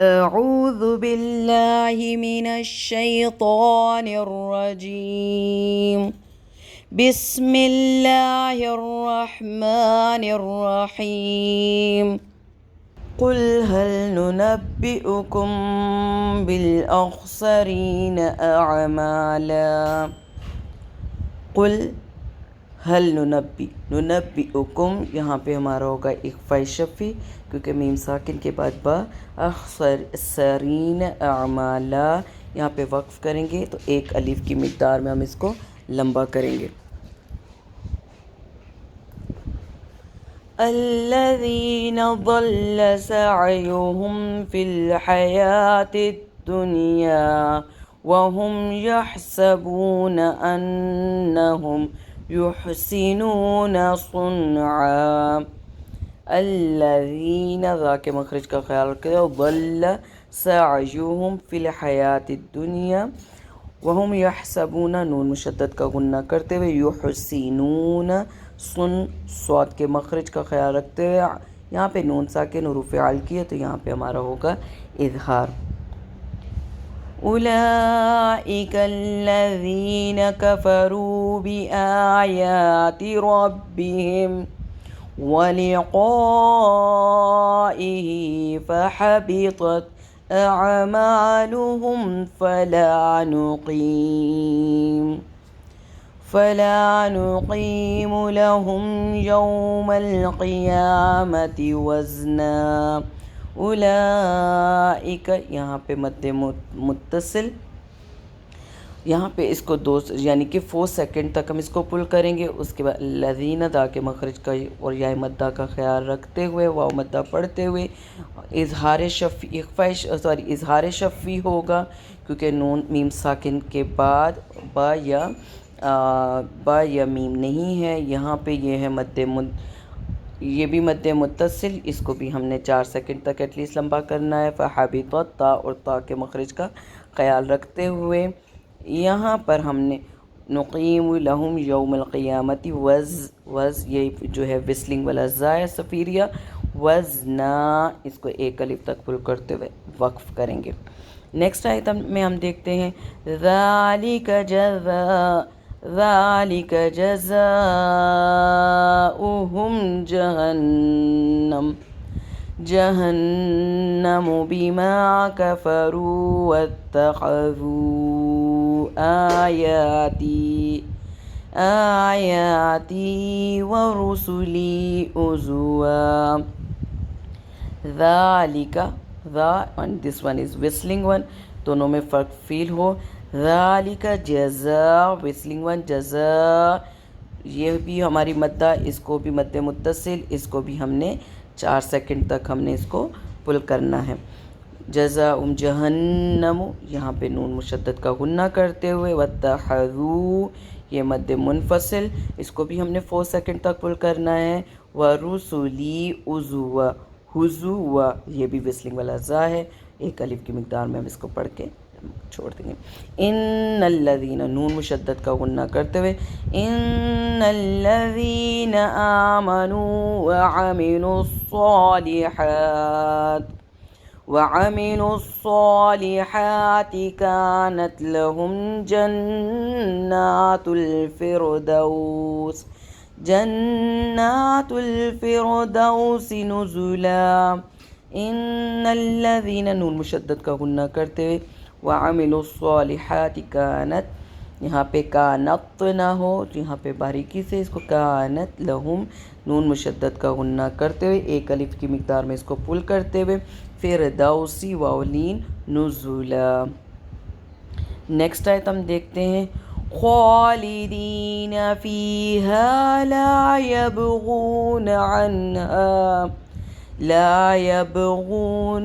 أعوذ بالله من الشيطان الرجيم. بسم الله الرحمن الرحيم. قل هل ننبئكم بالأخسرين أعمالا. قل ہل ننبئکم، یہاں پہ ہمارا ہوگا اخفاء شفی کیونکہ میم ساکن کے بعد با. اخسرین اعمالا، یہاں پہ وقف کریں گے تو ایک الف کی مقدار میں ہم اس کو لمبا کریں گے. الذین ضل سعیہم فی الحیاة الدنیا وهم یحسبون انہم یحسنون صنعا. الذین، ذا کے مخرج کا خیال رکھیں. ضل سعیہم فی الحیات الدنیا وہم یحسبون، نون مشدد کا غنہ کرتے ہوئے یحسنون صاد کے مخرج کا خیال رکھتے ہوئے یہاں پہ نون ساکن حروف عل کی ہے تو یہاں پہ ہمارا ہوگا اظہار. اولئک الذین کفروا بآیات ربهم ولقائه فحبطت اعمالهم فلا نقیم لهم یوم القیامة وزنا. اولئک، یہاں پہ مد متصل، یہاں پہ اس کو یعنی کہ 4 سیکنڈ تک ہم اس کو پل کریں گے. اس کے بعد الذین، دا کے مخرج کا اور یا مدہ کا خیال رکھتے ہوئے واو مدہ پڑھتے ہوئے اظہار شفی ہوگا کیونکہ نون میم ساکن کے بعد با یا میم نہیں ہے. یہاں پہ یہ ہے یہ بھی مد متصل، اس کو بھی ہم نے 4 سیکنڈ تک ایٹ لیسٹ لمبا کرنا ہے. فحبطت، تا اور تا کے مخرج کا خیال رکھتے ہوئے یہاں پر ہم نے نقیم لہم یوم القیامت وز یہ جو ہے وسلنگ والا زائے سفیریہ وزنا، اس کو ایک الف تک پل کرتے ہوئے وقف کریں گے. نیکسٹ آیت میں ہم دیکھتے ہیں ذالک جزاؤہم جہنم بما کفروا واتخذوا آیاتی ورسلی عزوا. ذالک، ذا and this one is whistling one، دونوں میں فرق فیل ہو. ذالک جزا، whistling one جزا، یہ بھی ہماری مدہ، اس کو بھی مد متصل، اس کو بھی ہم نے 4 سیکنڈ تک ہم نے اس کو پل کرنا ہے. جزاء جہنم، یہاں پہ نون مشدد کا غنہ کرتے ہوئے واتخذوا، یہ مد منفصل، اس کو بھی ہم نے 4 سیکنڈ تک پل کرنا ہے. ورسلی عزوا، حزوا، یہ بھی وسلنگ والا زا ہے، ایک الف کی مقدار میں ہم اس کو پڑھ کے چھوڑ دیں گے. ان الذین، نون مشدد کا غنہ کرتے ہوئے ان الذین آمنوا وعملوا الصالحات كانت لهم جنات الفردوس نزلا. ان الذین، نون مشدد کا غنہ کرتے ہوئے وعملوا الصالحات کانت، یہاں پہ کانت نہ ہو، یہاں پہ باریکی سے اس کو کانت لہم، نون مشدد کا غنہ کرتے ہوئے ایک الف کی مقدار میں اس کو پل کرتے ہوئے فردوسی واولین نزلا. نیکسٹ آیت ہم دیکھتے ہیں خالدین فیہا لا یبغون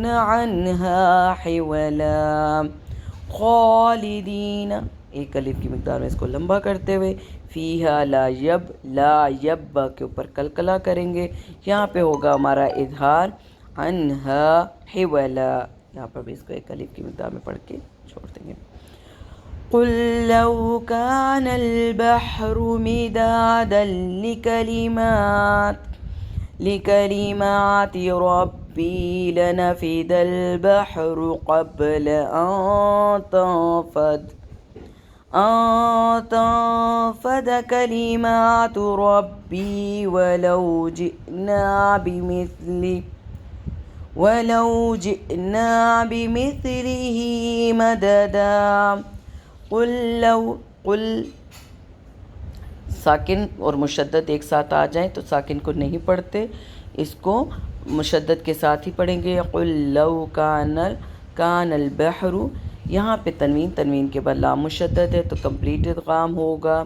عنہا حولا. خالدین، ایک الف کی مقدار میں اس کو لمبا کرتے ہوئے فیہا لا یب کے اوپر کلکلا کریں گے. یہاں پہ ہوگا ہمارا اظہار عنہا حولا، یہاں پر بھی اس کو ایک الف کی مقدار میں پڑھ کے چھوڑ دیں گے. قل لو كان البحر مدادا لكلمات ربي ربي لنفد البحر قبل أن تنفد كلمات ربي ولو جئنا بمثله مددا قل ساکن اور مشدد ایک ساتھ آ جائیں تو ساکن کو نہیں پڑھتے، اس کو مشدد کے ساتھ ہی پڑھیں گے. قل لو کان البحر، یہاں پہ تنوین کے بعد لام مشدد ہے تو کمپلیٹ ادغام ہوگا.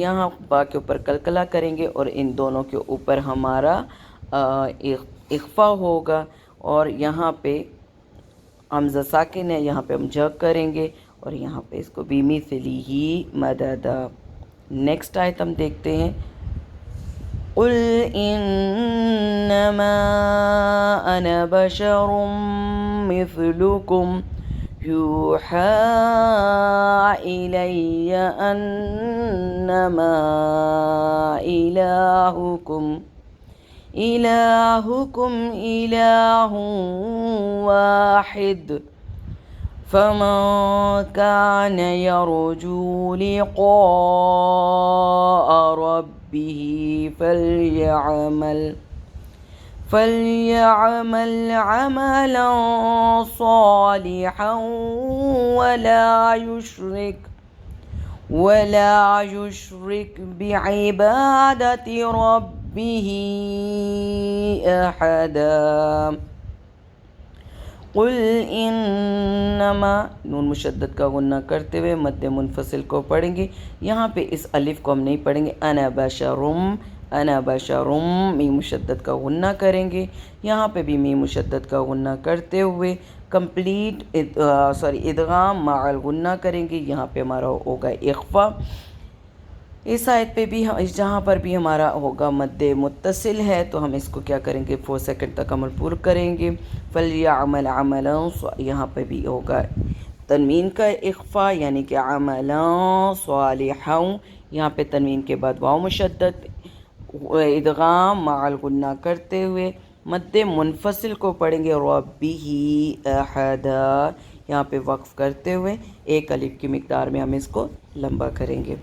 یہاں با کے اوپر قلقلہ کریں گے اور ان دونوں کے اوپر ہمارا اخفا ہوگا، اور یہاں پہ حمزہ ساکن ہے، یہاں پہ ہم جھگ کریں گے اور یہاں پہ اس کو بِمِثْلِهِ مددا. نیکسٹ آیت ہم دیکھتے ہیں. قل انما انا بشر مثلكم يوحى الي انما الهكم اله واحد فمن كان يرجو لقاء ربه فليعمل عملا صالحا ولا يشرك بعبادة ربه أحدا. قل انما، نون مشدد کا غنہ کرتے ہوئے مد منفصل کو پڑھیں گے. یہاں پہ اس الف کو ہم نہیں پڑھیں گے. انا بشرم میم مشدد کا غنہ کریں گے. یہاں پہ بھی میم مشدد کا غنہ کرتے ہوئے کمپلیٹ ادغام مع الغنہ کریں گے. یہاں پہ ہمارا ہوگا اخفا. اس آیت پہ بھی جہاں پر بھی ہمارا ہوگا مد متصل ہے تو ہم اس کو کیا کریں گے، 4 سیکنڈ تک عمل پور کریں گے. فلیعمل عملا، یہاں پہ بھی ہوگا تنوین کا اخفا یعنی کہ عملا صالحا. یہاں پہ تنوین کے بعد واو مشدد ادغام مع الغنہ کرتے ہوئے مد منفصل کو پڑھیں گے. ربہ احدا، یہاں پہ وقف کرتے ہوئے ایک الف کی مقدار میں ہم اس کو لمبا کریں گے.